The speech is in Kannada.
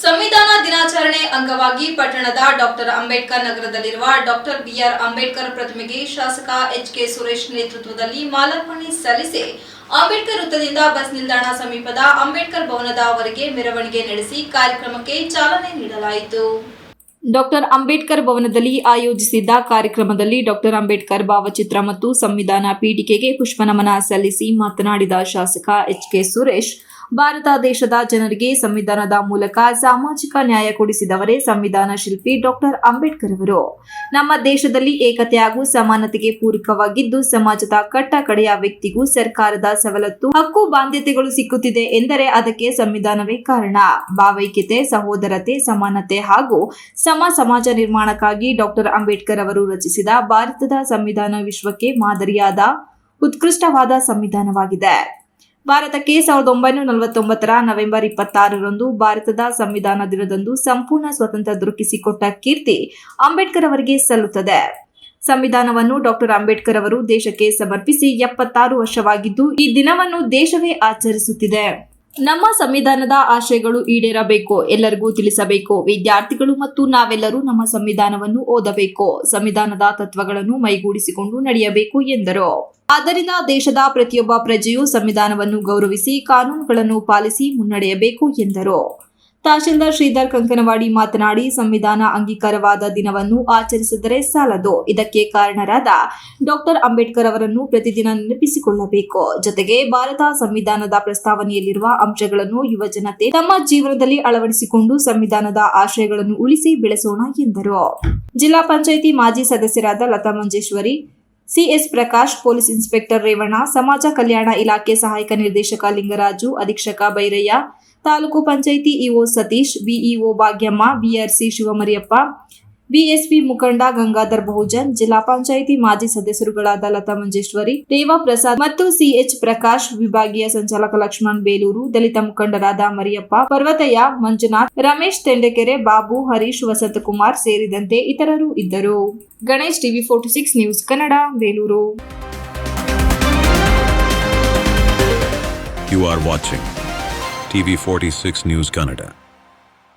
ಸಂವಿಧಾನ ದಿನಾಚರಣೆ ಅಂಗವಾಗಿ ಪಟ್ಟಣದ ಡಾಕ್ಟರ್ ಅಂಬೇಡ್ಕರ್ ನಗರದಲ್ಲಿರುವ ಡಾಕ್ಟರ್ ಬಿಆರ್ ಅಂಬೇಡ್ಕರ್ ಪ್ರತಿಮೆಗೆ ಶಾಸಕ ಎಚ್ಕೆ ಸುರೇಶ್ ನೇತೃತ್ವದಲ್ಲಿ ಮಾಲಾರ್ಪಣೆ ಸಲ್ಲಿಸಿ ಅಂಬೇಡ್ಕರ್ ವೃತ್ತದಿಂದ ಬಸ್ ನಿಲ್ದಾಣ ಸಮೀಪದ ಅಂಬೇಡ್ಕರ್ ಭವನದವರೆಗೆ ಮೆರವಣಿಗೆ ನಡೆಸಿ ಕಾರ್ಯಕ್ರಮಕ್ಕೆ ಚಾಲನೆ ನೀಡಲಾಯಿತು. ಡಾಕ್ಟರ್ ಅಂಬೇಡ್ಕರ್ ಭವನದಲ್ಲಿ ಆಯೋಜಿಸಿದ್ದ ಕಾರ್ಯಕ್ರಮದಲ್ಲಿ ಡಾಕ್ಟರ್ ಅಂಬೇಡ್ಕರ್ ಭಾವಚಿತ್ರ ಮತ್ತು ಸಂವಿಧಾನ ಪೀಠಿಕೆಗೆ ಪುಷ್ಪನಮನ ಸಲ್ಲಿಸಿ ಮಾತನಾಡಿದ ಶಾಸಕ ಎಚ್ಕೆ ಸುರೇಶ್, ಭಾರತ ದೇಶದ ಜನರಿಗೆ ಸಂವಿಧಾನದ ಮೂಲಕ ಸಾಮಾಜಿಕ ನ್ಯಾಯ ಕೊಡಿಸಿದವರೇ ಸಂವಿಧಾನ ಶಿಲ್ಪಿ ಡಾಕ್ಟರ್ ಅಂಬೇಡ್ಕರ್ ಅವರು. ನಮ್ಮ ದೇಶದಲ್ಲಿ ಏಕತೆ ಹಾಗೂ ಸಮಾನತೆಗೆ ಪೂರಕವಾಗಿದ್ದು, ಸಮಾಜದ ಕಟ್ಟ ಕಡೆಯ ವ್ಯಕ್ತಿಗೂ ಸರ್ಕಾರದ ಸವಲತ್ತು, ಹಕ್ಕು, ಬಾಧ್ಯತೆಗಳು ಸಿಕ್ಕುತ್ತಿದೆ ಎಂದರೆ ಅದಕ್ಕೆ ಸಂವಿಧಾನವೇ ಕಾರಣ. ಭಾವೈಕ್ಯತೆ, ಸಹೋದರತೆ, ಸಮಾನತೆ ಹಾಗೂ ಸಮಾಜ ನಿರ್ಮಾಣಕ್ಕಾಗಿ ಡಾಕ್ಟರ್ ಅಂಬೇಡ್ಕರ್ ಅವರು ರಚಿಸಿದ ಭಾರತದ ಸಂವಿಧಾನ ವಿಶ್ವಕ್ಕೆ ಮಾದರಿಯಾದ ಉತ್ಕೃಷ್ಟವಾದ ಸಂವಿಧಾನವಾಗಿದೆ. ಭಾರತಕ್ಕೆ 1949 ನವೆಂಬರ್ 26ರಂದು ಭಾರತದ ಸಂವಿಧಾನ ದಿನದಂದು ಸಂಪೂರ್ಣ ಸ್ವಾತಂತ್ರ್ಯ ದೊರಕಿಸಿಕೊಟ್ಟ ಕೀರ್ತಿ ಅಂಬೇಡ್ಕರ್ ಅವರಿಗೆ ಸಲ್ಲುತ್ತದೆ. ಸಂವಿಧಾನವನ್ನು ಡಾಕ್ಟರ್ ಅಂಬೇಡ್ಕರ್ ಅವರು ದೇಶಕ್ಕೆ ಸಮರ್ಪಿಸಿ 76 ವರ್ಷವಾಗಿದ್ದು, ಈ ದಿನವನ್ನು ದೇಶವೇ ಆಚರಿಸುತ್ತಿದೆ. ನಮ್ಮ ಸಂವಿಧಾನದ ಆಶಯಗಳು ಈಡೇರಬೇಕು, ಎಲ್ಲರಿಗೂ ತಿಳಿಸಬೇಕು. ವಿದ್ಯಾರ್ಥಿಗಳು ಮತ್ತು ನಾವೆಲ್ಲರೂ ನಮ್ಮ ಸಂವಿಧಾನವನ್ನು ಓದಬೇಕು, ಸಂವಿಧಾನದ ತತ್ವಗಳನ್ನು ಮೈಗೂಡಿಸಿಕೊಂಡು ನಡೆಯಬೇಕು ಎಂದರು. ಆದ್ದರಿಂದ ದೇಶದ ಪ್ರತಿಯೊಬ್ಬ ಪ್ರಜೆಯೂ ಸಂವಿಧಾನವನ್ನು ಗೌರವಿಸಿ ಕಾನೂನುಗಳನ್ನು ಪಾಲಿಸಿ ಮುನ್ನಡೆಯಬೇಕು ಎಂದರು. ತಹಶೀಲ್ದಾರ್ ಶ್ರೀಧರ್ ಕಂಕನವಾಡಿ ಮಾತನಾಡಿ, ಸಂವಿಧಾನ ಅಂಗೀಕಾರವಾದ ದಿನವನ್ನು ಆಚರಿಸಿದರೆ ಸಾಲದು. ಇದಕ್ಕೆ ಕಾರಣರಾದ ಡಾಕ್ಟರ್ ಅಂಬೇಡ್ಕರ್ ಅವರನ್ನು ಪ್ರತಿದಿನ ನೆನಪಿಸಿಕೊಳ್ಳಬೇಕು. ಜೊತೆಗೆ ಭಾರತ ಸಂವಿಧಾನದ ಪ್ರಸ್ತಾವನೆಯಲ್ಲಿರುವ ಅಂಶಗಳನ್ನು ಯುವಜನತೆ ತಮ್ಮ ಜೀವನದಲ್ಲಿ ಅಳವಡಿಸಿಕೊಂಡು ಸಂವಿಧಾನದ ಆಶಯಗಳನ್ನು ಉಳಿಸಿ ಬೆಳೆಸೋಣ ಎಂದರು. ಜಿಲ್ಲಾ ಪಂಚಾಯಿತಿ ಮಾಜಿ ಸದಸ್ಯರಾದ Latha Manjeshwari, CS Prakash, police inspector Revanna, ಸಮಾಜ ಕಲ್ಯಾಣ ಇಲಾಖೆ ಸಹಾಯಕ ನಿರ್ದೇಶಕ ಲಿಂಗರಾಜು, ಅಧೀಕ್ಷಕ Byrayya, taluk panchayat EO Satish, BEO Bhagyamma, BRC Shivamariyappa, BSP ಮುಖಂಡ ಗಂಗಾಧರ್ ಬಹುಜನ್, ಜಿಲ್ಲಾ ಪಂಚಾಯಿತಿ ಮಾಜಿ ಸದಸ್ಯರುಗಳಾದ ಲತಾ ಮಂಜೇಶ್ವರಿ, ರೇವಾ ಪ್ರಸಾದ್ ಮತ್ತು ಸಿಎಚ್ ಪ್ರಕಾಶ್, ವಿಭಾಗೀಯ ಸಂಚಾಲಕ ಲಕ್ಷ್ಮಣ್ ಬೇಲೂರು, ದಲಿತ ಮುಖಂಡರಾದ ಮರಿಯಪ್ಪ, ಪರ್ವತಯ್ಯ, ಮಂಜುನಾಥ್, ರಮೇಶ್ ತೆಂಡೆಕೆರೆ, ಬಾಬು, ಹರೀಶ್, ವಸಂತಕುಮಾರ್ ಸೇರಿದಂತೆ ಇತರರು ಇದ್ದರು. Ganesh, TV 46 news Kannada, Belur. You are watching TV 46 News Kannada.